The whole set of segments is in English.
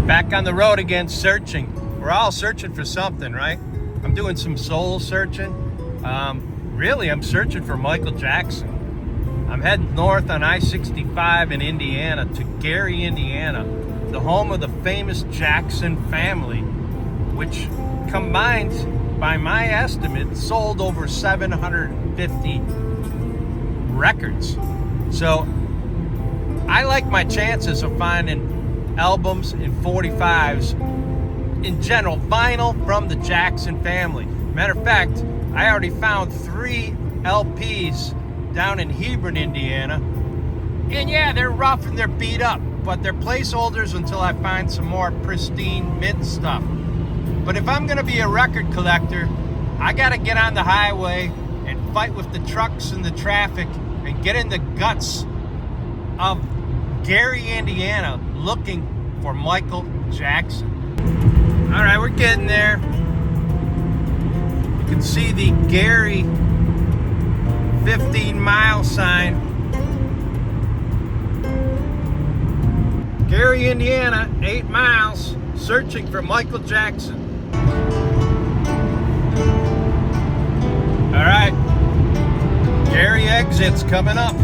Back on the road again, searching. We're all searching for something, right? I'm doing some soul searching. Really, I'm searching for Michael Jackson. I'm heading north on I-65 in Indiana to Gary, Indiana, the home of the famous Jackson family, which combined, by my estimate, sold over 750 records. So I like my chances of finding albums and 45s in general, vinyl from the Jackson family. Matter of fact, I already found 3 LPs down in Hebron, Indiana. And yeah, they're rough and they're beat up, but they're placeholders until I find some more pristine mint stuff. But if I'm gonna be a record collector, I gotta get on the highway and fight with the trucks and the traffic and get in the guts of Gary, Indiana, looking for Michael Jackson. All right, we're getting there. You can see the Gary 15-mile sign. Gary, Indiana, 8 miles, searching for Michael Jackson. All right, Gary exits coming up.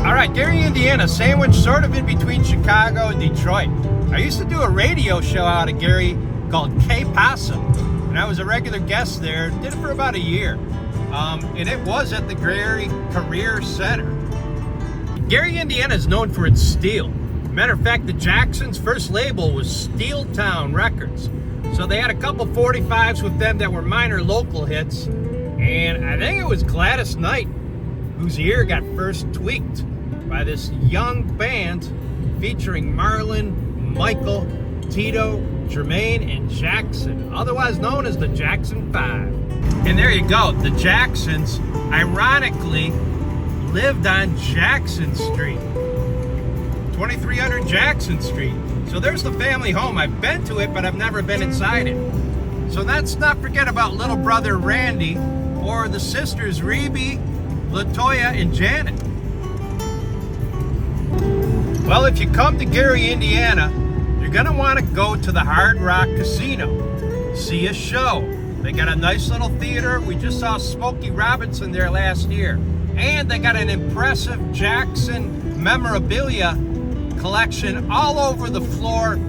All right, Gary, Indiana, sandwiched sort of in between Chicago and Detroit. I used to do a radio show out of Gary called K-Possum, and I was a regular guest there. Did it for about a year, and it was at the Gary Career Center. Gary, Indiana is known for its steel. Matter of fact, the Jacksons' first label was Steel Town Records. So they had a couple 45s with them that were minor local hits, and I think it was Gladys Knight whose ear got first tweaked by this young band featuring Marlon, Michael, Tito, Jermaine, and Jackson, otherwise known as the Jackson 5. And there you go, the Jacksons ironically lived on Jackson Street, 2300 Jackson Street. So there's the family home. I've been to it, but I've never been inside it. So let's not forget about little brother Randy or the sisters Rebe, Latoya, and Janet. Well, if you come to Gary, Indiana, you're gonna want to go to the Hard Rock Casino, see a show. They got a nice little theater. We just saw Smokey Robinson there last year. And they got an impressive Jackson memorabilia collection all over the floor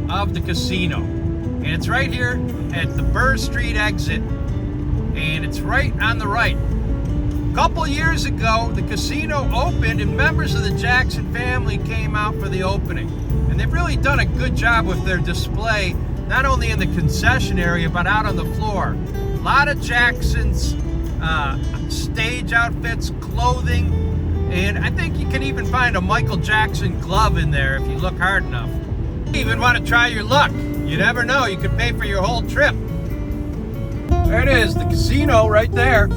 of the casino. And it's right here at the Burr Street exit, and it's right on the right. A couple years ago, the casino opened and members of the Jackson family came out for the opening. And they've really done a good job with their display, not only in the concession area, but out on the floor. A lot of Jackson's stage outfits, clothing, and I think you can even find a Michael Jackson glove in there if you look hard enough. You even want to try your luck. You never know, you could pay for your whole trip. There it is, the casino right there.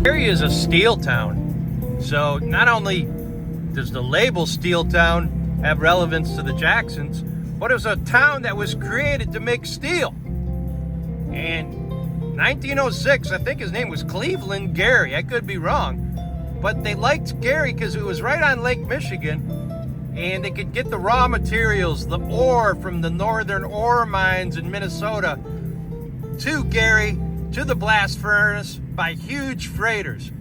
Gary is a steel town, so not only does the label Steel Town have relevance to the Jacksons, but it was a town that was created to make steel. And 1906, I think his name was Cleveland Gary. I could be wrong, but they liked Gary because it was right on Lake Michigan, and they could get the raw materials, the ore from the northern ore mines in Minnesota to Gary, to the blast furnace by huge freighters.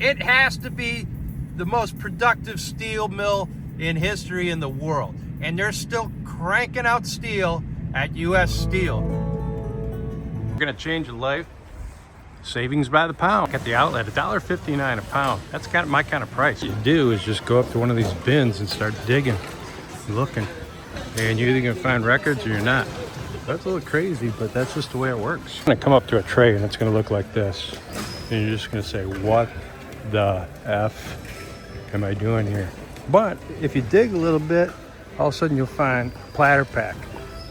It has to be the most productive steel mill in history in the world, and they're still cranking out steel at U.S. Steel. We're gonna change a life. Savings by the pound at the outlet, $1.59 a pound. That's kind of my kind of price. What you do is just go up to one of these bins and start digging, looking, and you're either gonna find records or you're not. That's a little crazy, but that's just the way it works. I'm gonna come up to a tray and it's gonna look like this, and you're just gonna say, what the F am I doing here? But if you dig a little bit, all of a sudden you'll find a platter pack,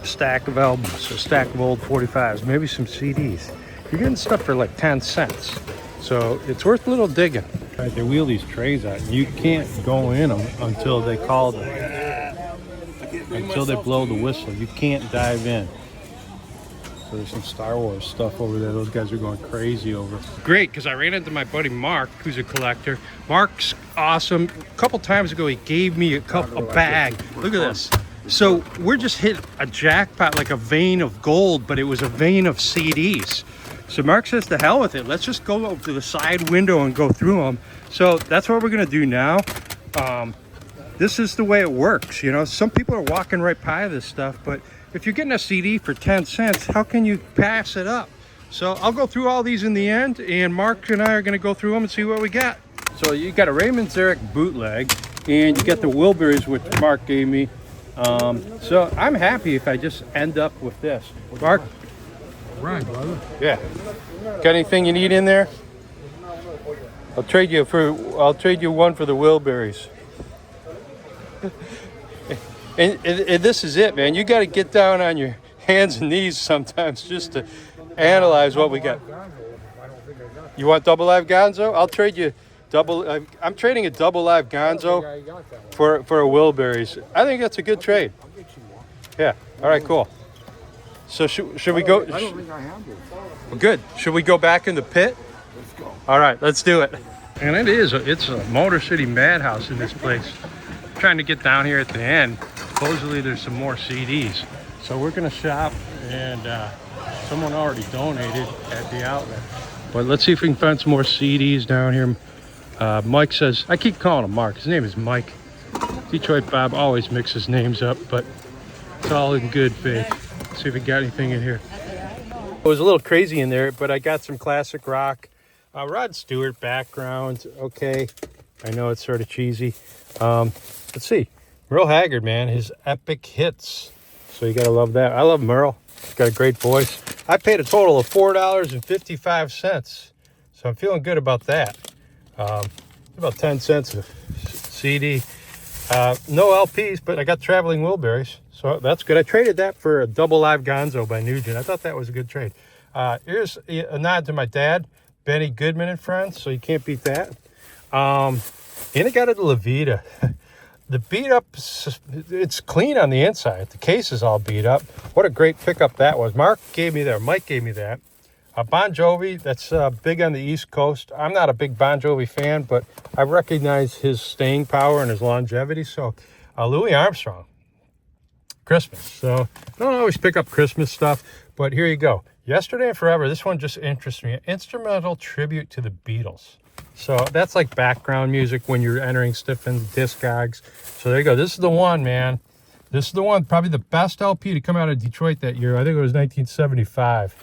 a stack of albums, a stack of old 45s, maybe some CDs. You're getting stuff for like 10 cents. So it's worth a little digging. All right, they wheel these trays out. You can't go in them until they call until they blow the whistle. You can't dive in. So there's some Star Wars stuff over there. Those guys are going crazy over. Great, because I ran into my buddy Mark, who's a collector. Mark's awesome. A couple times ago, he gave me a bag. Look at this. So we're just hit a jackpot, like a vein of gold, but it was a vein of CDs. So Mark says, to hell with it. Let's just go up to the side window and go through them. So that's what we're gonna do now. This is the way it works. You know, some people are walking right by this stuff, but if you're getting a CD for 10 cents, how can you pass it up? So I'll go through all these in the end, and Mark and I are gonna go through them and see what we got. So you got a Raymond Zarek bootleg, and you got the Wilburys, which Mark gave me. So I'm happy if I just end up with this. Mark? Right, brother. Yeah. Got anything you need in there? I'll trade you one for the Wilburys. And this is it, man. You got to get down on your hands and knees sometimes just to analyze what we got. You want double live Gonzo? I'll trade you double. I'm trading a double live Gonzo for a Wilburys. I think that's a good trade. Yeah. All right. Cool. So should we go? I don't think I have this. Well, good. Should we go back in the pit? Let's go. All right. Let's do it. And it's a Motor City madhouse in this place. I'm trying to get down here at the end. Supposedly there's some more CDs. So we're gonna shop, and someone already donated at the outlet. But let's see if we can find some more CDs down here. Mike says, I keep calling him Mark. His name is Mike. Detroit Bob always mixes names up, but it's all in good faith. Let's see if we got anything in here. It was a little crazy in there, but I got some classic rock. Rod Stewart background, okay. I know it's sort of cheesy. Let's see. Merle Haggard, man, his epic hits. So you gotta love that. I love Merle. He's got a great voice. I paid a total of $4.55. So I'm feeling good about that. About 10 cents a CD. No LPs, but I got Traveling Wilburys. So that's good. I traded that for a double live Gonzo by Nugent. I thought that was a good trade. Here's a nod to my dad, Benny Goodman and Friends. So you can't beat that. And I got a Levita. The beat up, it's clean on the inside. The case is all beat up. What a great pickup that was. Mark gave me that. Mike gave me that. Bon Jovi, that's big on the East Coast. I'm not a big Bon Jovi fan, but I recognize his staying power and his longevity. So Louis Armstrong, Christmas. So I don't always pick up Christmas stuff, but here you go. Yesterday and Forever, this one just interests me. An instrumental tribute to the Beatles. So that's like background music when you're entering Stiffen Discogs. So there you go. This is the one, man. This is the one, probably the best LP to come out of Detroit that year. I think it was 1975.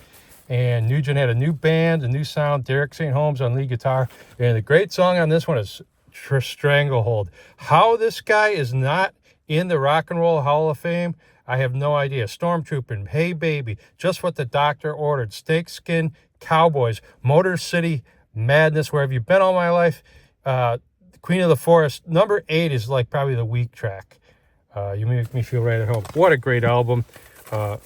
And Nugent had a new band, a new sound. Derek St. Holmes on lead guitar. And the great song on this one is Stranglehold. How this guy is not in the Rock and Roll Hall of Fame, I have no idea. Stormtrooping, Hey Baby, Just What the Doctor Ordered, Snakeskin Cowboys, Motor City Madness, Where Have You Been All My Life, Queen of the Forest. Number 8 is like probably the weak track. You make me feel right at home. What a great album.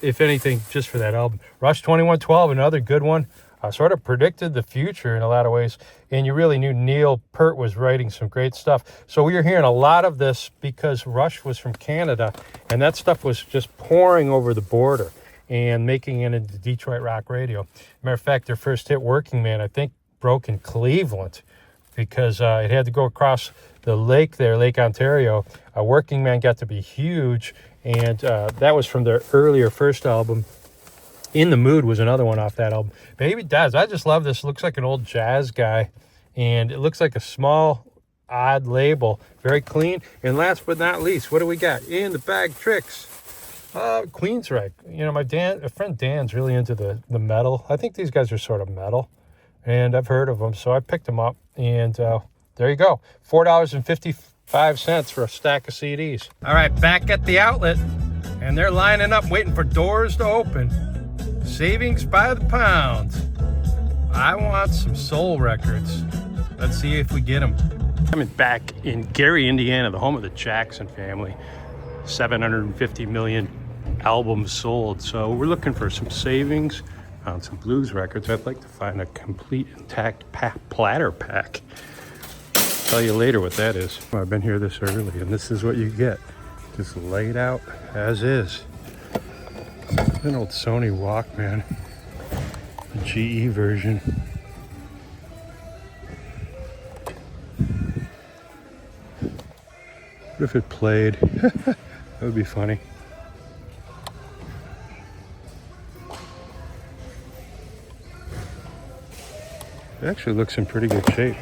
If anything, just for that album. Rush 2112, another good one. Sort of predicted the future in a lot of ways. And you really knew Neil Peart was writing some great stuff. So we were hearing a lot of this because Rush was from Canada. And that stuff was just pouring over the border and making it into Detroit rock radio. Matter of fact, their first hit, Working Man, I think broke in Cleveland because it had to go across the lake there, Lake Ontario. Working Man got to be huge. And that was from their earlier first album. In the Mood was another one off that album. Baby Does. I just love this. It looks like an old jazz guy. And it looks like a small, odd label. Very clean. And last but not least, what do we got? In the Bag Tricks. Queensryche. You know, my friend Dan's really into the metal. I think these guys are sort of metal. And I've heard of them. So I picked them up. And there you go. $4.55 for a stack of CDs. All right, back at the outlet. And they're lining up waiting for doors to open. Savings by the pound. I want some soul records. Let's see if we get them. I'm back in Gary, Indiana, the home of the Jackson family. 750 million albums sold. So we're looking for some savings on some blues records. I'd like to find a complete intact platter pack. I'll tell you later what that is. I've been here this early, and this is what you get. Just laid out as is. An old Sony Walkman, the GE version. What if it played? That would be funny. It actually looks in pretty good shape.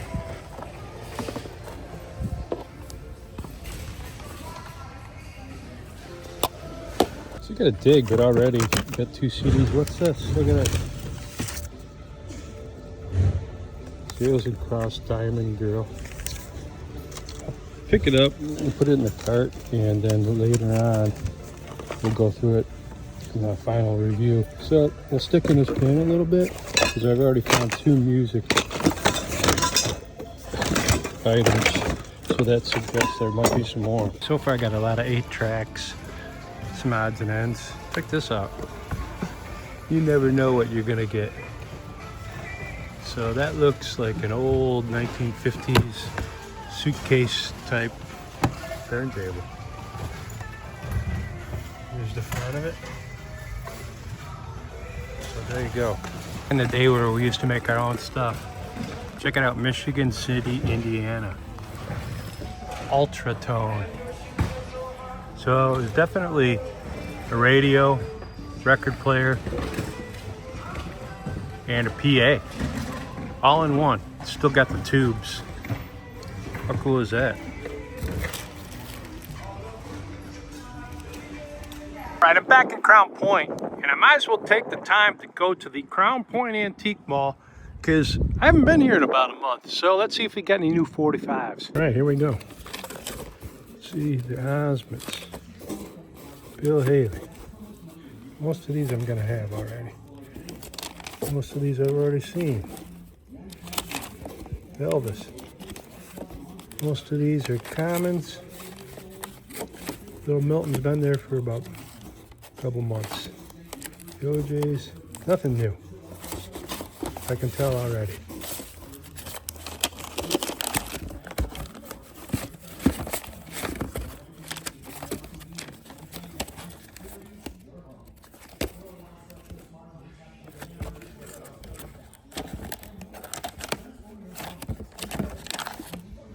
So you gotta dig, but already you got 2 CDs. What's this? Look at that. Sails and Cross Diamond Girl. Pick it up and put it in the cart, and then later on we'll go through it in the final review. So we'll stick in this bin a little bit because I've already found 2 music items, so that suggests there might be some more. So far I got a lot of 8 tracks, some odds and ends. Check this out. You never know what you're gonna get. So that looks like an old 1950s suitcase type turntable. Here's the front of it. So there you go. In the day where we used to make our own stuff. Check it out, Michigan City, Indiana. Ultratone. So it's definitely a radio, record player, and a PA. All in one. Still got the tubes. How cool is that? Right, I'm back in Crown Point, and I might as well take the time to go to the Crown Point Antique Mall because I haven't been here in about a month. So let's see if we got any new 45s. All right, here we go. Let's see the Osmonds. Bill Haley. Most of these I'm gonna have already. Most of these I've already seen. Elvis. Most of these are commons. Little Milton's been there for about a couple months. The OJ's, nothing new. I can tell already.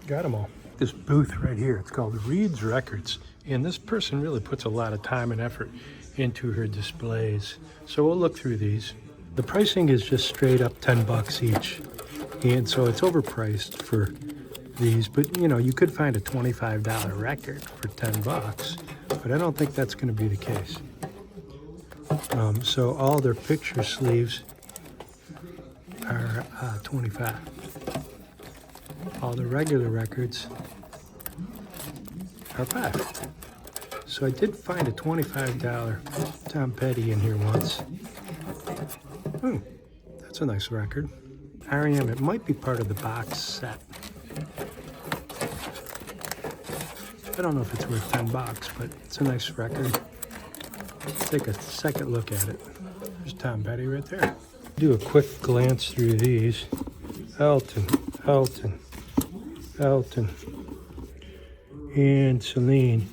Got them all. This booth right here, it's called Reed's Records, and this person really puts a lot of time and effort into her displays. So we'll look through these. The pricing is just straight up $10 each, and so it's overpriced for these, but you know, you could find a $25 record for $10, but I don't think that's going to be the case. So all their picture sleeves are $25. All the regular records are $5. So I did find a $25 Tom Petty in here once. Oh, that's a nice record. R.E.M. It might be part of the box set. I don't know if it's worth $10, but it's a nice record. Let's take a second look at it. There's Tom Petty right there. Do a quick glance through these. Elton, and Celine,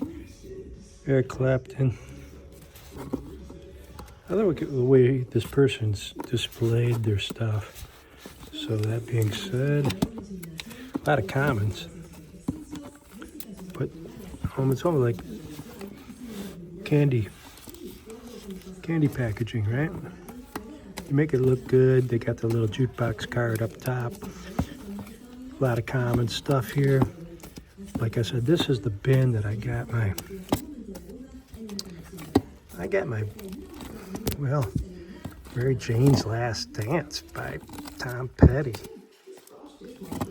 Eric Clapton. I look at the way this person's displayed their stuff. So that being said, a lot of commons, but it's almost like candy packaging, right? You make it look good. They got the little jukebox card up top. A lot of common stuff here. Like I said, this is the bin that I got my, well, Mary Jane's Last Dance by Tom Petty.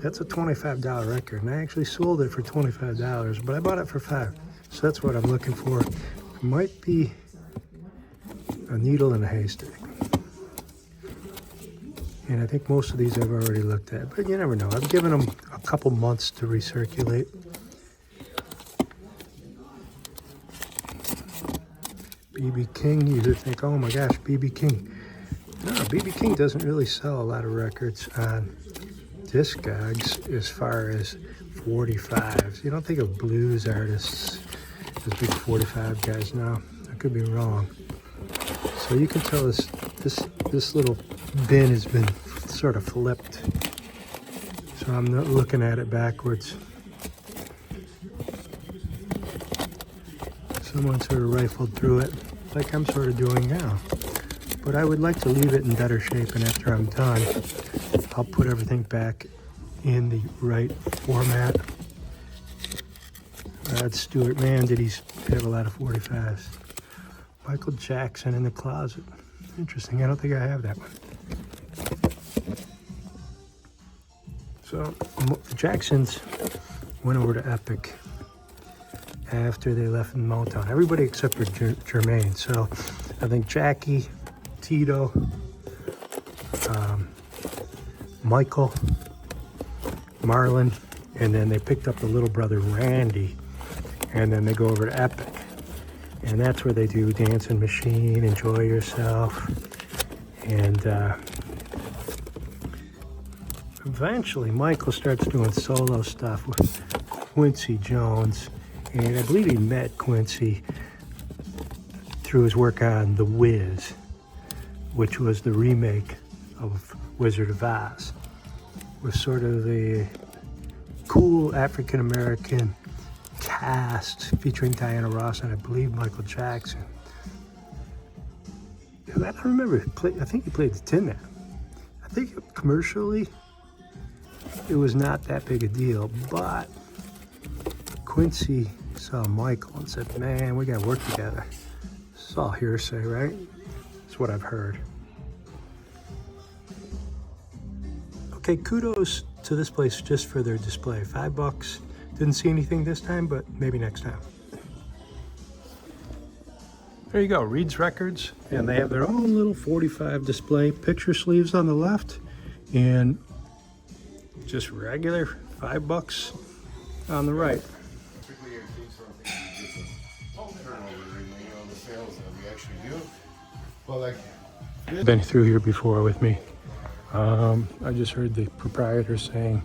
That's a $25 record, and I actually sold it for $25, but I bought it for $5. So that's what I'm looking for. It might be a needle in a haystack. And I think most of these I've already looked at, but you never know. I've given them a couple months to recirculate. B.B. King, you would think, oh my gosh, B.B. King. No, B.B. King doesn't really sell a lot of records on Discogs as far as 45s. You don't think of blues artists as big 45 guys now. I could be wrong. So you can tell this little bin has been sort of flipped. So I'm not looking at it backwards. Someone sort of rifled through it like I'm sort of doing now. But I would like to leave it in better shape, and after I'm done, I'll put everything back in the right format. Rod Stewart, man, did he have a lot of 45s. Michael Jackson in the closet. Interesting, I don't think I have that one. So, the Jacksons went over to Epic after they left Motown. Everybody except for Jermaine. So, I think Jackie, Tito, Michael, Marlon, and then they picked up the little brother Randy, and then they go over to Epic, and that's where they do Dancing Machine, Enjoy Yourself, and eventually Michael starts doing solo stuff with Quincy Jones, and I believe he met Quincy through his work on The Wiz, which was the remake of Wizard of Oz, with sort of a cool African-American cast featuring Diana Ross and I believe Michael Jackson. I don't remember, I think he played the Tin Man. I think commercially it was not that big a deal, but Quincy saw Michael and said, man, we gotta work together. It's all hearsay, right? That's what I've heard. Okay, kudos to this place just for their display. $5. Didn't see anything this time, but maybe next time. There you go, Reed's Records, and they have their own little 45 display, picture sleeves on the left, and just regular $5 on the right. Been through here before with me. I just heard the proprietor saying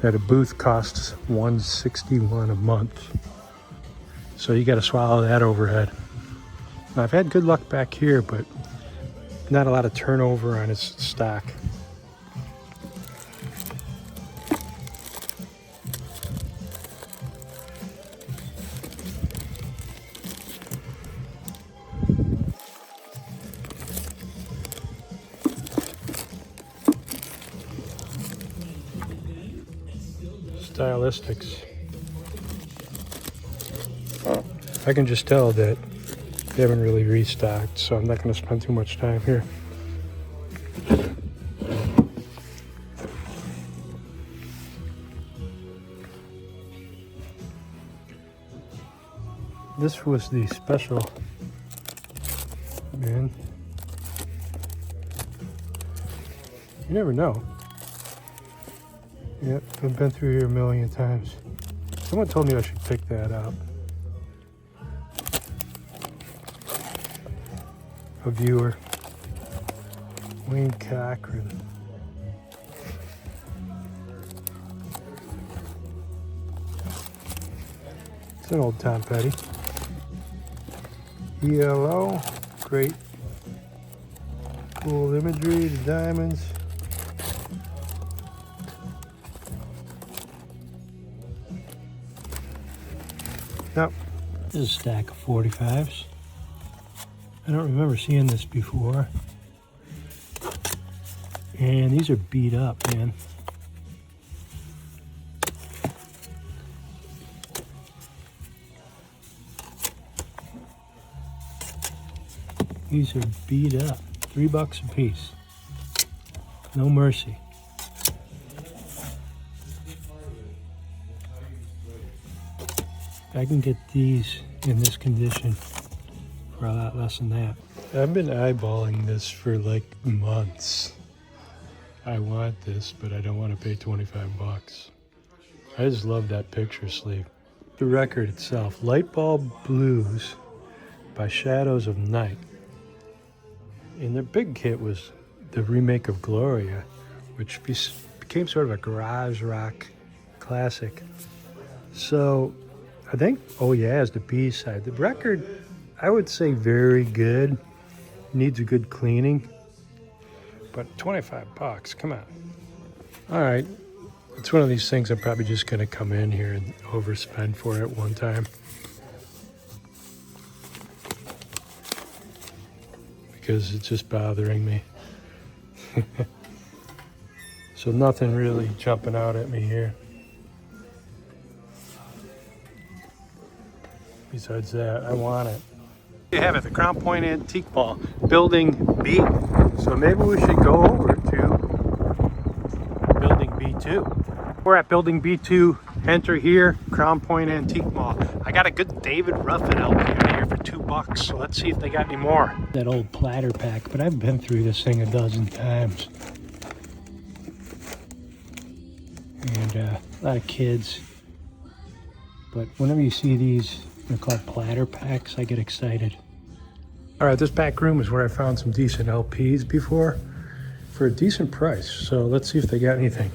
that a booth costs $161 a month. So you got to swallow that overhead. Now, I've had good luck back here, but not a lot of turnover on its stock. Stylistics. I can just tell that they haven't really restocked, so I'm not going to spend too much time here. This was the special, man. You never know. Yep, I've been through here a million times. Someone told me I should pick that up. A viewer, Wayne Cochran. It's an old Tom Petty. ELO, great, cool imagery, the diamonds. Now, this is a stack of 45s. I don't remember seeing this before. And these are beat up, man. These are beat up. $3 a piece. No mercy. I can get these in this condition for a lot less than that. I've been eyeballing this for like months. I want this, but I don't want to pay 25 bucks. I just love that picture sleeve. The record itself, Lightbulb Blues by Shadows of Night. And their big hit was the remake of Gloria, which became sort of a garage rock classic. So I think Oh Yeah is the B-side. The record, I would say very good. Needs a good cleaning. But 25 bucks, come on. All right, it's one of these things I'm probably just gonna come in here and overspend for it one time. Because it's just bothering me. So nothing really jumping out at me here. Besides that, I want it. You have it, the Crown Point Antique Mall, Building B. So maybe we should go over to Building B2. We're at Building B2. Enter here, Crown Point Antique Mall. I got a good David Ruffin LP out here for $2, so let's see if they got any more. That old platter pack, but I've been through this thing a dozen times. And a lot of kids. But whenever you see these, they're called platter packs, I get excited. All right, this back room is where I found some decent LPs before for a decent price. So let's see if they got anything.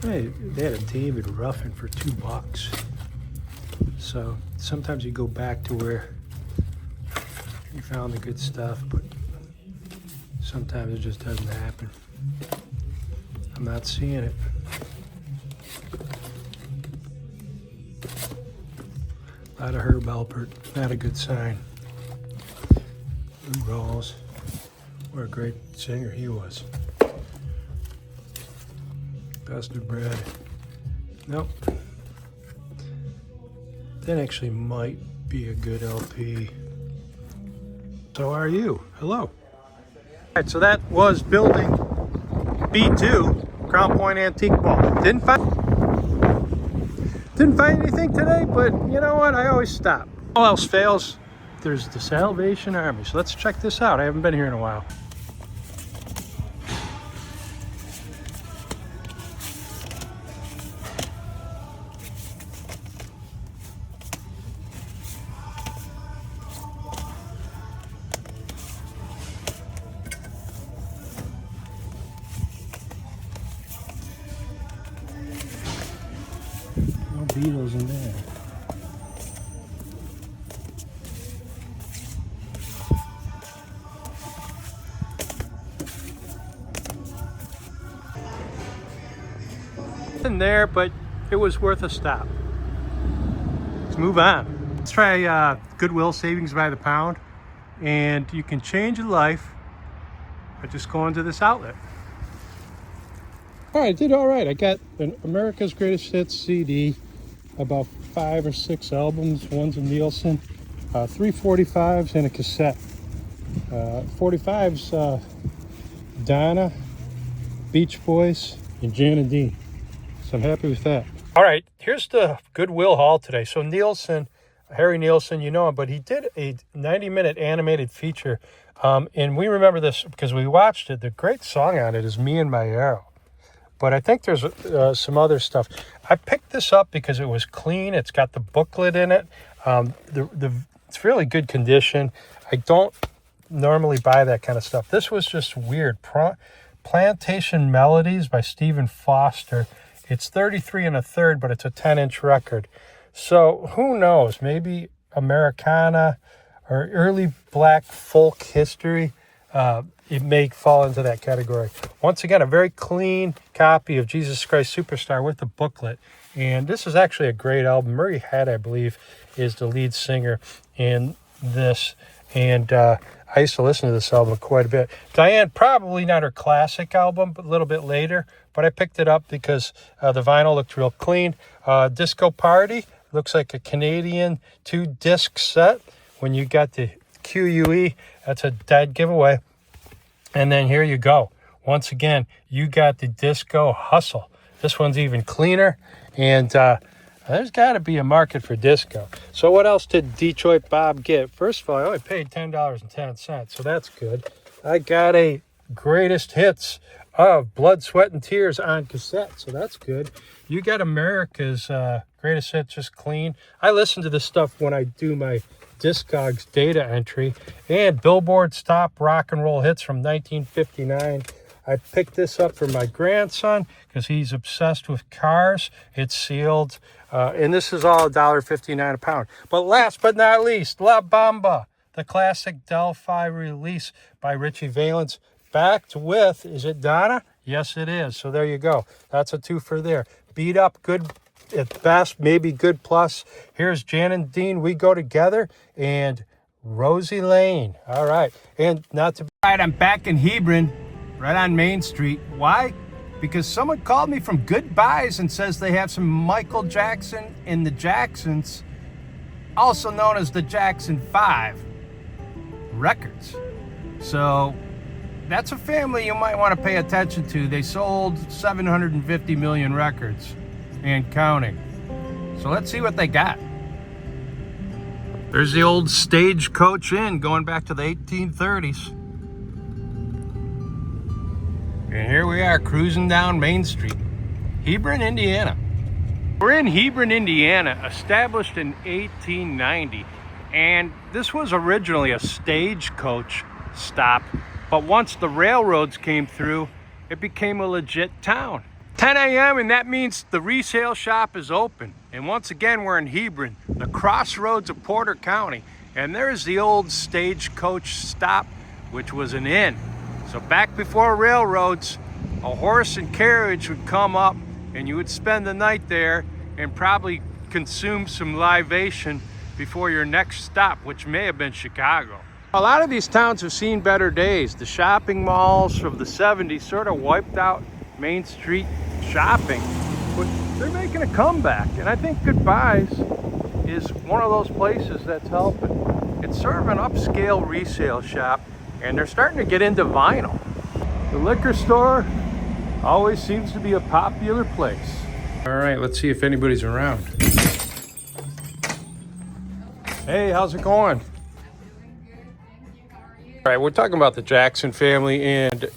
Hey, they had a David Ruffin for $2. So sometimes you go back to where you found the good stuff, but sometimes it just doesn't happen. I'm not seeing it. A lot of Herb Alpert, not a good sign. Lou Rawls, what a great singer he was. Best of Bread. Nope. That actually might be a good LP. So are you? Hello. All right, so that was Building B2, Crown Point Antique Mall. Didn't find anything today, but you know what? I always stop. All else fails, there's the Salvation Army. So let's check this out. I haven't been here in a while. No Beatles in there. In there, but it was worth a stop. Let's move on. Let's try Goodwill savings by the pound, and you can change your life by just going to this outlet. All right, I did all right. I got an America's Greatest Hits CD, about 5 or 6 albums. One's a Nielsen, 3 45s, and a cassette. 45s, Donna, Beach Boys, and Jan and Dean. So I'm happy with that. All right, here's the Goodwill haul today. So Nielsen, Harry Nielsen, you know him, but he did a 90-minute animated feature. And we remember this because we watched it. The great song on it is Me and My Arrow. But I think there's some other stuff. I picked this up because it was clean. It's got the booklet in it. It's really good condition. I don't normally buy that kind of stuff. This was just weird. Plantation Melodies by Stephen Foster. It's 33 1/3, but it's a 10-inch record. So who knows? Maybe Americana or early black folk history. It may fall into that category. Once again, a very clean copy of Jesus Christ Superstar with the booklet. And this is actually a great album. Murray Head, I believe, is the lead singer in this. And I used to listen to this album quite a bit. Diane, probably not her classic album, but a little bit later. But I picked it up because the vinyl looked real clean. Disco Party looks like a Canadian 2-disc set. When you got the QUE, that's a dead giveaway. And then here you go. Once again, you got the Disco Hustle. This one's even cleaner. And there's got to be a market for disco. So what else did Detroit Bob get? First of all, I only paid $10.10, so that's good. I got a greatest hits of Blood, Sweat, and Tears on cassette, so that's good. You got America's greatest hits, just clean. I listen to this stuff when I do my Discogs data entry. And Billboard's top rock and roll hits from 1959. I picked this up for my grandson because he's obsessed with cars. It's sealed. And this is all $1.59 a pound. But last but not least, La Bamba, the classic Delphi release by Richie Valens. Backed with, is it Donna? Yes, it is. So there you go. That's a two for there. Beat up, good at best, maybe good plus. Here's Jan and Dean, We Go Together, and Rosie Lane. All right. And not to... All right, I'm back in Hebron, right on Main Street. Why? Because someone called me from Goodbyes and says they have some Michael Jackson in the Jacksons, also known as the Jackson 5 records. So that's a family you might want to pay attention to. They sold 750 million records and counting. So let's see what they got. There's the old Stagecoach Inn going back to the 1830s. And here we are cruising down Main Street, Hebron, Indiana. We're in Hebron, Indiana, established in 1890. And this was originally a stagecoach stop. But once the railroads came through, it became a legit town. 10 a.m. and that means the resale shop is open. And once again, we're in Hebron, the crossroads of Porter County. And there's the old stagecoach stop, which was an inn. So back before railroads, a horse and carriage would come up and you would spend the night there and probably consume some libation before your next stop, which may have been Chicago. A lot of these towns have seen better days. The shopping malls of the 70s sort of wiped out Main Street shopping, but they're making a comeback. And I think Goodbyes is one of those places that's helping. It's sort of an upscale resale shop, and they're starting to get into vinyl. The liquor store always seems to be a popular place. All right, let's see if anybody's around. Hey, how's it going? All right, we're talking about the Jackson family, and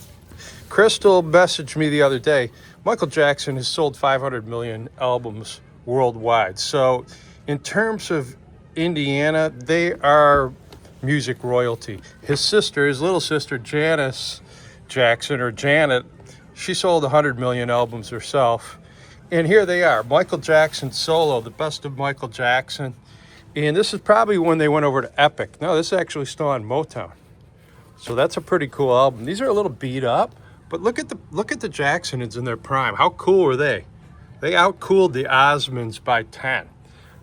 Crystal messaged me the other day. Michael Jackson has sold 500 million albums worldwide. So in terms of Indiana, they are music royalty. His sister, his little sister, Janice Jackson, or Janet, she sold 100 million albums herself. And here they are, Michael Jackson solo, the best of Michael Jackson. And this is probably when they went over to Epic. No, this is actually still on Motown. So that's a pretty cool album. These are a little beat up, but look at the Jacksons in their prime. How cool are they? They outcooled the Osmonds by 10.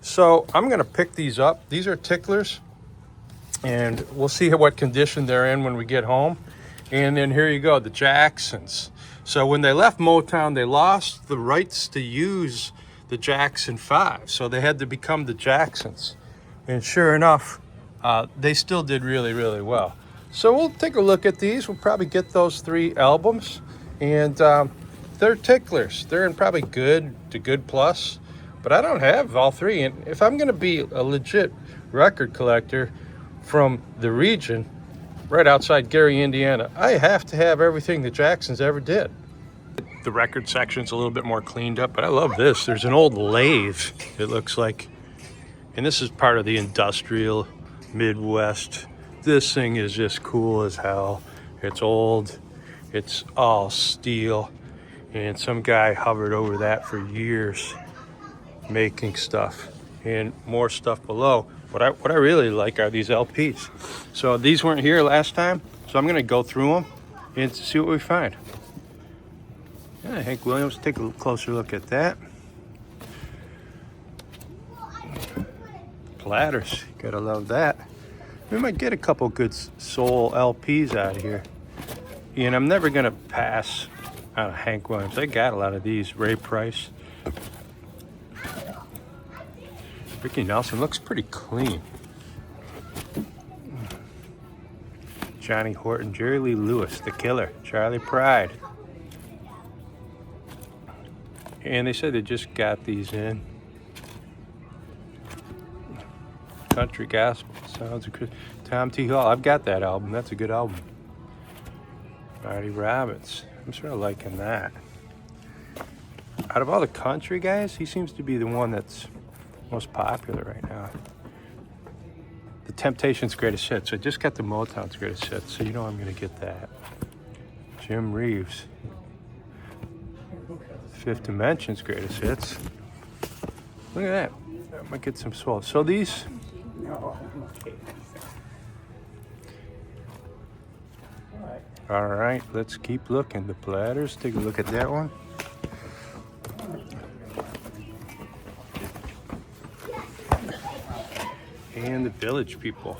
So I'm gonna pick these up. These are ticklers, and we'll see what condition they're in when we get home. And then here you go, the Jacksons. So when they left Motown, they lost the rights to use the Jackson 5. So they had to become the Jacksons. And sure enough, they still did really, really well. So we'll take a look at these. We'll probably get those 3 albums. And they're ticklers. They're in probably good to good plus. But I don't have all 3. And if I'm going to be a legit record collector from the region, right outside Gary, Indiana, I have to have everything the Jacksons ever did. The record section's a little bit more cleaned up, but I love this. There's an old lathe, it looks like. And this is part of the industrial Midwest. This thing is just cool as hell. It's old, it's all steel, and some guy hovered over that for years making stuff, and more stuff below. What I really like are these LPs. So these weren't here last time, so I'm gonna go through them and see what we find. Yeah, Hank Williams, take a closer look at that. Platters, gotta love that. We might get a couple good soul LPs out of here. And I'm never gonna pass on Hank Williams. I got a lot of these. Ray Price. Ricky Nelson looks pretty clean. Johnny Horton, Jerry Lee Lewis, The Killer, Charlie Pride. And they said they just got these in. Country Gospel, Sounds of Christ. Tom T. Hall, I've got that album. That's a good album. Marty Robbins, I'm sort of liking that. Out of all the country guys, he seems to be the one that's most popular right now. The Temptations' greatest hits. I just got the Motown's greatest hits, so you know I'm gonna get that. Jim Reeves. Fifth Dimension's greatest hits. Look at that. I might get some swell. So these. All right, let's keep looking. The Platters. Take a look at that one. And the Village People.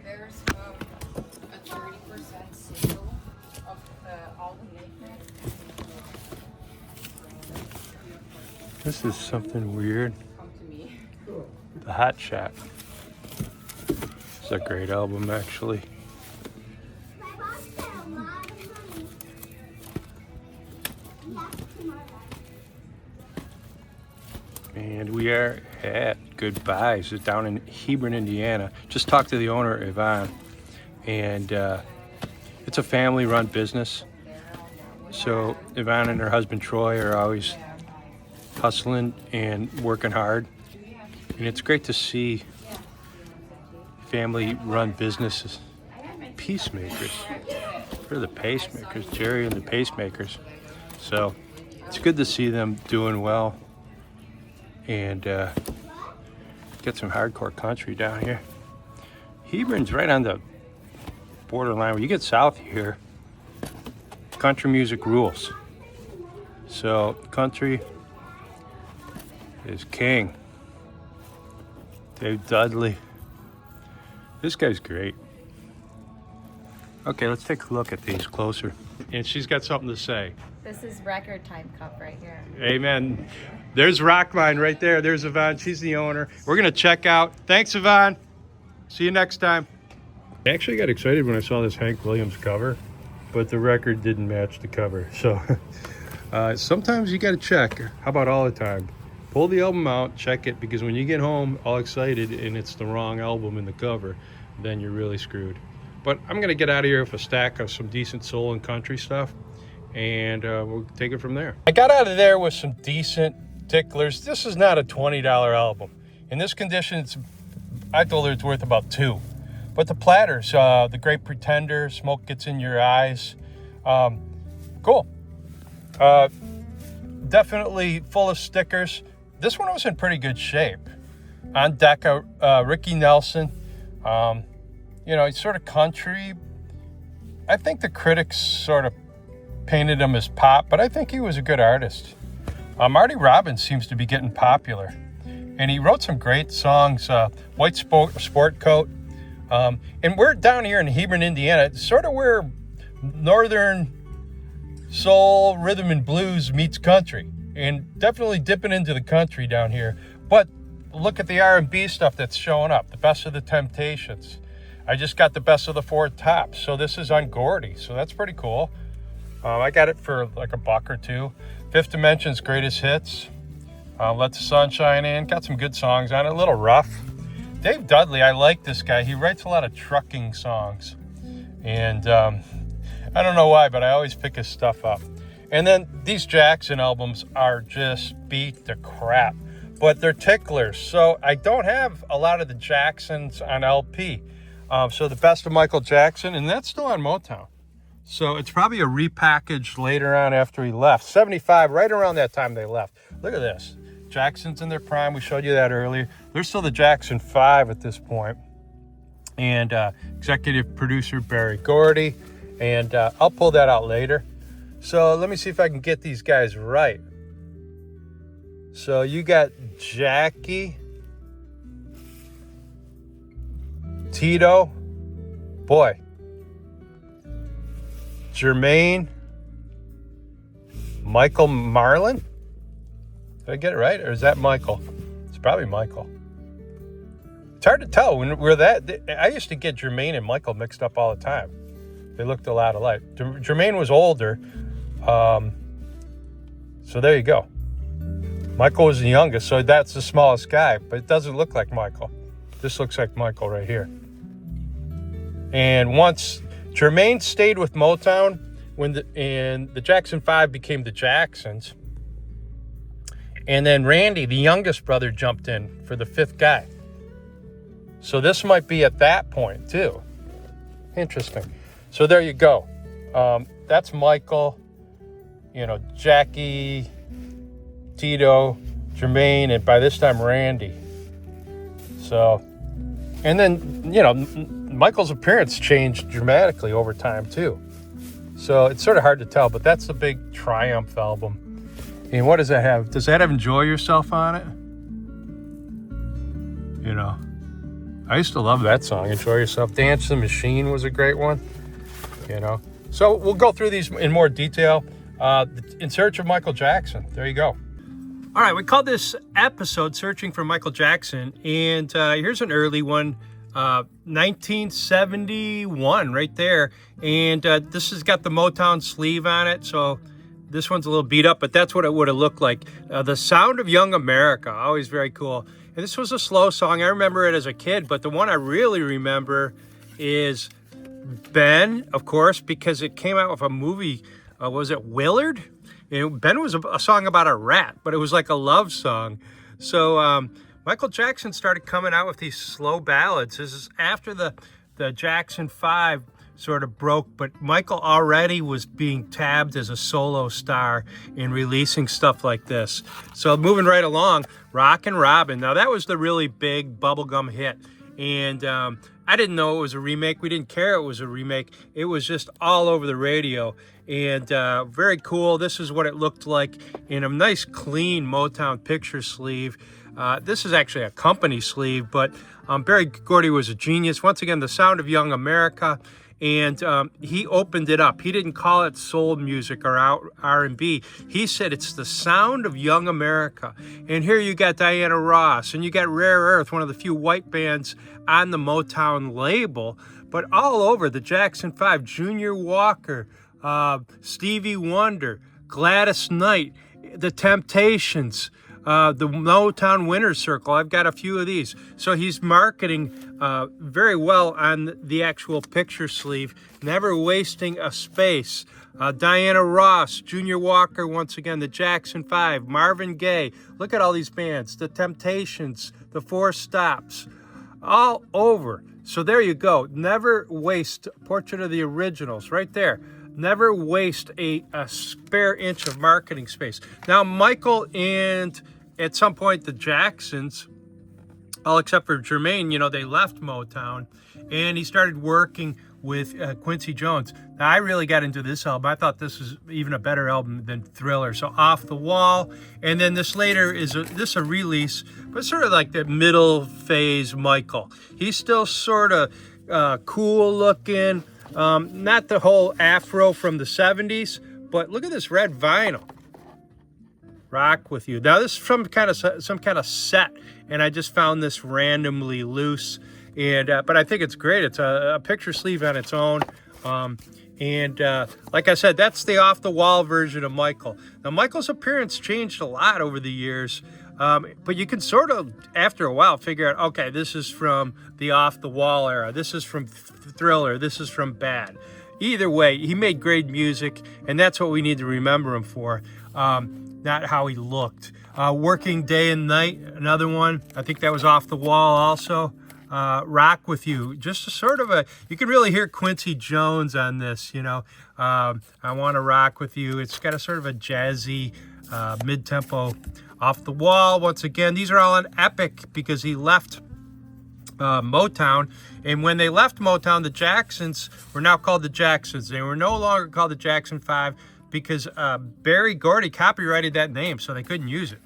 There's a 30% sale of all the makeup. This is something weird. Come to me. The Hot Shot. It's a great album, actually. And we are at Goodbyes. It's down in Hebron, Indiana. Just talked to the owner, Yvonne. And it's a family-run business. So Yvonne and her husband, Troy, are always hustling and working hard. And it's great to see family-run businesses. Peacemakers. They're the pacemakers, Jerry and the pacemakers. So it's good to see them doing well. And get some hardcore country down here. Hebron's right on the borderline. When you get south here, country music rules. So country is king. Dave Dudley. This guy's great. Okay, let's take a look at these closer. And she's got something to say. This is record time cup right here. Amen. There's Rockline right there. There's Yvonne. She's the owner. We're going to check out. Thanks, Yvonne. See you next time. I actually got excited when I saw this Hank Williams cover, but the record didn't match the cover. So sometimes you got to check. How about all the time? Pull the album out, check it, because when you get home all excited and it's the wrong album in the cover, then you're really screwed. But I'm going to get out of here with a stack of some decent soul and country stuff, and we'll take it from there. I got out of there with some decent ticklers. This is not a $20 album. In this condition, I told her it's worth about $2. But the Platters, The Great Pretender, Smoke Gets in Your Eyes, cool. Definitely full of stickers. This one was in pretty good shape. On deck, Ricky Nelson. You know, he's sort of country. I think the critics sort of painted him as pop, but I think he was a good artist. Marty Robbins seems to be getting popular. And he wrote some great songs, White Sport Coat. And we're down here in Hebron, Indiana. It's sort of where northern soul, rhythm, and blues meets country. And definitely dipping into the country down here. But look at the R&B stuff that's showing up. The Best of the Temptations. I just got the Best of the Four Tops. So this is on Gordy. So that's pretty cool. I got it for like $1 or $2. Fifth Dimension's Greatest Hits. Let the Sun Shine In. Got some good songs on it. A little rough. Dave Dudley, I like this guy. He writes a lot of trucking songs. And I don't know why, but I always pick his stuff up. And then these Jackson albums are just beat the crap. But they're ticklers. So I don't have a lot of the Jacksons on LP. So the Best of Michael Jackson, and that's still on Motown. So it's probably a repackage later on after he left. 75, right around that time they left. Look at this. Jackson's in their prime. We showed you that earlier. They're still the Jackson 5 at this point. And executive producer Barry Gordy. And I'll pull that out later. So let me see if I can get these guys right. So you got Jackie, Tito, boy, Jermaine, Michael Marlin. Did I get it right, or is that Michael? It's probably Michael. It's hard to tell. When we're that, I used to get Jermaine and Michael mixed up all the time. They looked a lot alike. Jermaine was older, so there you go. Michael was the youngest, so that's the smallest guy, but it doesn't look like Michael. This looks like Michael right here. And once Jermaine stayed with Motown, and the Jackson 5 became the Jacksons, and then Randy, the youngest brother, jumped in for the fifth guy. So this might be at that point too. Interesting. So there you go. That's Michael, Jackie, Tito, Jermaine, and by this time Randy. So, and then, Michael's appearance changed dramatically over time too. So it's sort of hard to tell, but that's the big Triumph album. And what does that have? Does that have Enjoy Yourself on it? I used to love that song, Enjoy Yourself. Dance the Machine was a great one, So we'll go through these in more detail. In Search of Michael Jackson. There you go. All right, we called this episode Searching for Michael Jackson. And here's an early one, 1971 right there. And this has got the Motown sleeve on it. So this one's a little beat up, but that's what it would have looked like. The Sound of Young America, always very cool. And this was a slow song. I remember it as a kid, but the one I really remember is Ben, of course, because it came out with a movie. Was it Willard? Ben was a song about a rat, but it was like a love song. So Michael Jackson started coming out with these slow ballads. This is after the Jackson 5 sort of broke, but Michael already was being tabbed as a solo star in releasing stuff like this. So moving right along, Rockin' Robin. Now that was the really big bubblegum hit. And I didn't know it was a remake. We didn't care it was a remake. It was just all over the radio. And very cool. This is what it looked like in a nice, clean Motown picture sleeve. This is actually a company sleeve, but Berry Gordy was a genius. Once again, the Sound of Young America. And he opened it up. He didn't call it soul music or R&B. He said it's the sound of young America. And here you got Diana Ross, and you got Rare Earth, one of the few white bands on the Motown label. But all over, the Jackson 5, Junior Walker, Stevie Wonder, Gladys Knight, The Temptations, the Motown Winner's Circle. I've got a few of these. So he's marketing very well on the actual picture sleeve, never wasting a space. Diana Ross, Junior Walker, once again, the Jackson 5, Marvin Gaye. Look at all these bands, the Temptations, the Four Stops, all over. So there you go. Never waste Portrait of the Originals right there. Never waste a spare inch of marketing space. Now, Michael and at some point the Jacksons, all except for Jermaine, they left Motown, and he started working with Quincy Jones. Now, I really got into this album. I thought this was even a better album than Thriller. So Off the Wall, and then this later is a release, but sort of like the middle phase Michael. He's still sort of cool looking. Not the whole afro from the 70s, but look at this red vinyl. Rock With You. Now this is from some kind of set, and I just found this randomly loose, and but I think it's great. It's a picture sleeve on its own, and like I said, that's the off the wall version of Michael. Now Michael's appearance changed a lot over the years. But you can sort of, after a while, figure out, okay, this is from the Off the Wall era. This is from Thriller. This is from Bad. Either way, he made great music, and that's what we need to remember him for, not how he looked. Working Day and Night, another one. I think that was Off the Wall also. Rock With You. Just a sort of you can really hear Quincy Jones on this, I Want to Rock With You. It's got a sort of a jazzy, mid-tempo. Off the Wall, once again, these are all on Epic because he left Motown. And when they left Motown, the Jacksons were now called the Jacksons. They were no longer called the Jackson 5 because Berry Gordy copyrighted that name, so they couldn't use it.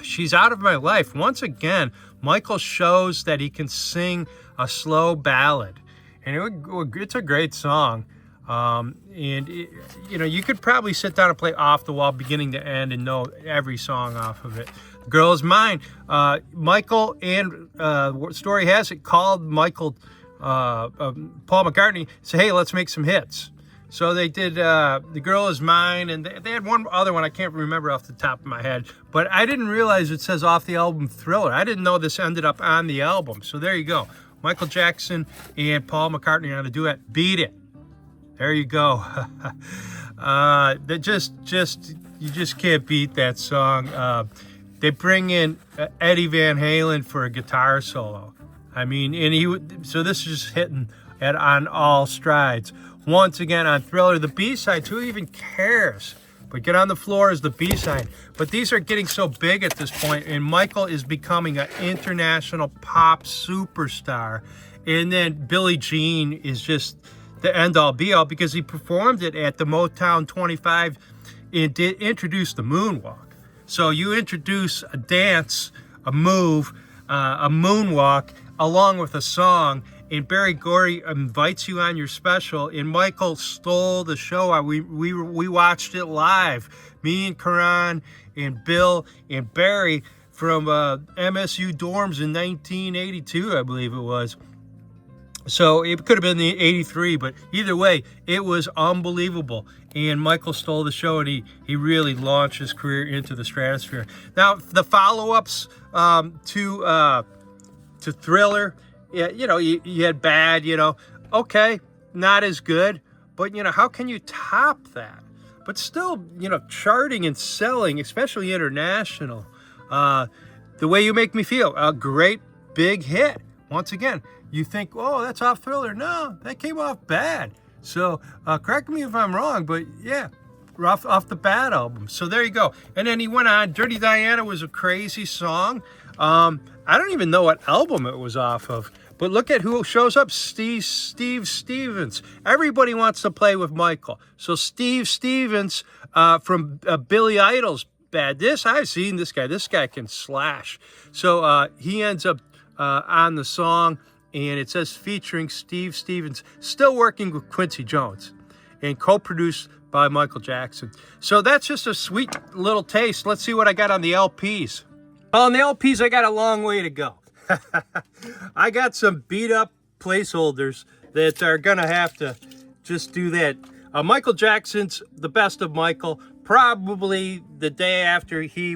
She's Out of My Life. Once again, Michael shows that he can sing a slow ballad. And it's a great song. You could probably sit down and play Off the Wall beginning to end and know every song off of it. The Girl Is Mine. Michael and story has it called Michael, Paul McCartney, say, hey, let's make some hits. So they did The Girl Is Mine, and they had one other one I can't remember off the top of my head, but I didn't realize it says off the album Thriller. I didn't know this ended up on the album. So there you go. Michael Jackson and Paul McCartney on a duet. Beat It. There you go. You just can't beat that song. They bring in Eddie Van Halen for a guitar solo. I mean, so this is just hitting On All Strides. Once again on Thriller, the B-sides, who even cares? But Get on the Floor is the B-side. But these are getting so big at this point, and Michael is becoming an international pop superstar. And then Billie Jean is just the end-all be-all because he performed it at the Motown 25 and did introduce the moonwalk. So you introduce a dance, a move, a moonwalk, along with a song, and Barry Gordy invites you on your special, and Michael stole the show. We watched it live. Me and Karan and Bill and Barry from MSU dorms in 1982, I believe it was. So it could have been the 83, but either way, it was unbelievable. And Michael stole the show, and he really launched his career into the stratosphere. Now, the follow-ups to Thriller, yeah, you had Bad, okay, not as good, but, how can you top that? But still, charting and selling, especially international. The Way You Make Me Feel, a great big hit. Once again, you think, oh, that's off Thriller. No, that came off Bad. So correct me if I'm wrong, but yeah, off the Bad album. So there you go. And then he went on. Dirty Diana was a crazy song. I don't even know what album it was off of. But look at who shows up. Steve Stevens. Everybody wants to play with Michael. So Steve Stevens from Billy Idol's Bad. I've seen this guy. This guy can slash. So he ends up on the song, and it says featuring Steve Stevens, still working with Quincy Jones, and co-produced by Michael Jackson. So that's just a sweet little taste. Let's see what I got on the LPs. On the LPs, I got a long way to go. I got some beat up placeholders that are gonna have to just do that. Michael Jackson's The Best of Michael, probably the day after he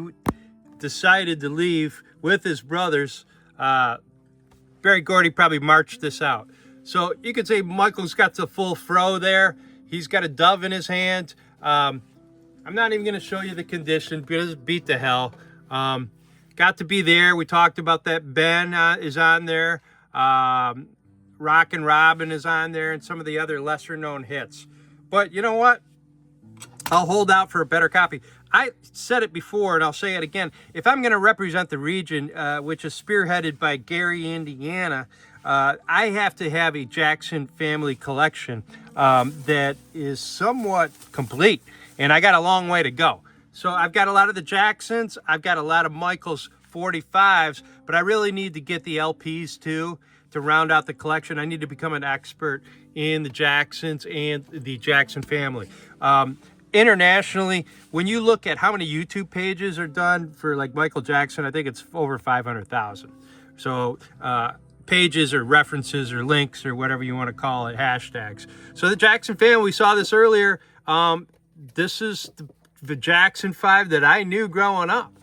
decided to leave with his brothers. Barry Gordy probably marched this out. So you could say Michael's got the full fro there. He's got a dove in his hand. I'm not even going to show you the condition because it's beat to hell. Got to Be There. We talked about that. Ben is on there. Rockin' Robin is on there, and some of the other lesser known hits. But you know what? I'll hold out for a better copy. I said it before, and I'll say it again. If I'm going to represent the region, which is spearheaded by Gary, Indiana, I have to have a Jackson family collection that is somewhat complete, and I got a long way to go. So I've got a lot of the Jacksons. I've got a lot of Michael's 45s, but I really need to get the LPs too to round out the collection. I need to become an expert in the Jacksons and the Jackson family. Internationally, when you look at how many YouTube pages are done for like Michael Jackson, I think it's over 500,000. So pages or references or links or whatever you want to call it, hashtags. So the Jackson family, we saw this earlier. This is the Jackson 5 that I knew growing up.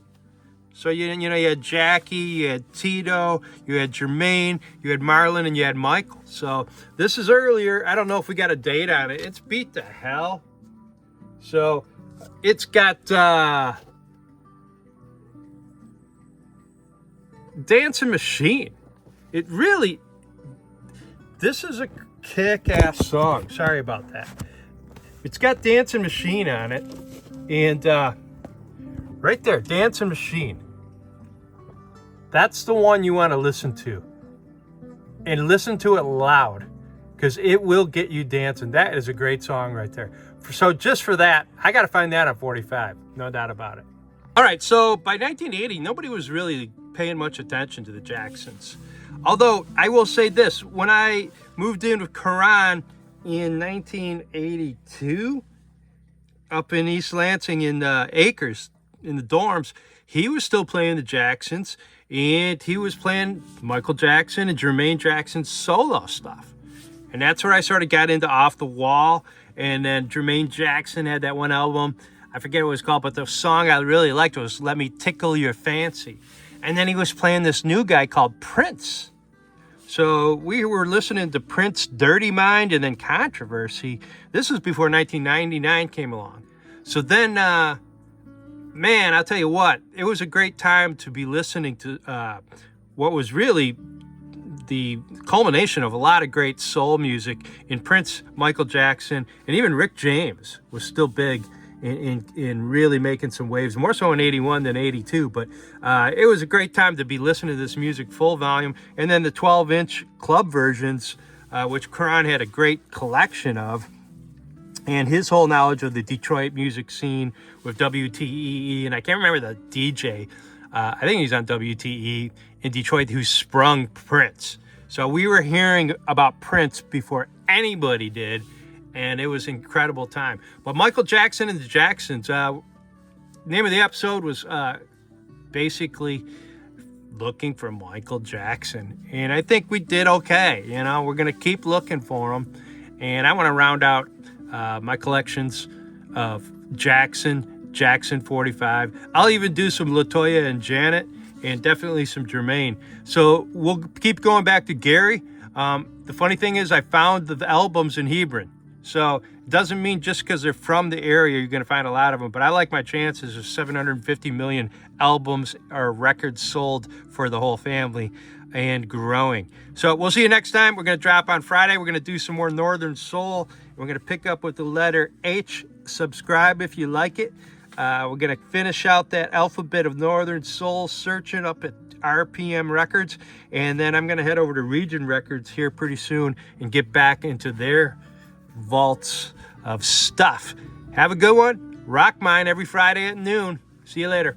So you had Jackie, you had Tito, you had Jermaine, you had Marlon, and you had Michael. So this is earlier. I don't know if we got a date on it. It's beat to hell. So it's got Dancing Machine. This is a kick-ass song. Sorry about that. It's got Dancing Machine on it. And right there, Dancing Machine. That's the one you want to listen to. And listen to it loud, because it will get you dancing. That is a great song right there. So just for that, I got to find that on 45. No doubt about it. All right, so by 1980, nobody was really paying much attention to the Jacksons. Although, I will say this. When I moved in with Karan in 1982, up in East Lansing in Acres, in the dorms, he was still playing the Jacksons, and he was playing Michael Jackson and Jermaine Jackson's solo stuff. And that's where I sort of got into Off the Wall. And then Jermaine Jackson had that one album. I forget what it was called, but the song I really liked was Let Me Tickle Your Fancy. And then he was playing this new guy called Prince. So we were listening to Prince, Dirty Mind, and then Controversy. This was before 1999 came along. So then, man, I'll tell you what, it was a great time to be listening to what was really the culmination of a lot of great soul music in Prince, Michael Jackson, and even Rick James was still big in really making some waves, more so in 81 than 82. But it was a great time to be listening to this music full volume. And then the 12-inch club versions, which Karan had a great collection of. And his whole knowledge of the Detroit music scene with WTEE, and I can't remember the DJ, I think he's on WTE in Detroit, who sprung Prince. So we were hearing about Prince before anybody did, and it was an incredible time. But Michael Jackson and the Jacksons, name of the episode was basically looking for Michael Jackson. And I think we did okay. You know, we're going to keep looking for him. And I want to round out my collections of Jackson 45. I'll even do some LaToya and Janet, and definitely some Jermaine. So we'll keep going back to Gary. The funny thing is I found the albums in Hebron. So it doesn't mean just because they're from the area, you're going to find a lot of them. But I like my chances of 750 million albums or records sold for the whole family and growing. So we'll see you next time. We're going to drop on Friday. We're going to do some more Northern Soul. We're going to pick up with the letter H. Subscribe if you like it. We're going to finish out that alphabet of Northern Soul, searching up at RPM Records. And then I'm going to head over to Region Records here pretty soon and get back into their vaults of stuff. Have a good one. Rock mine every Friday at noon. See you later.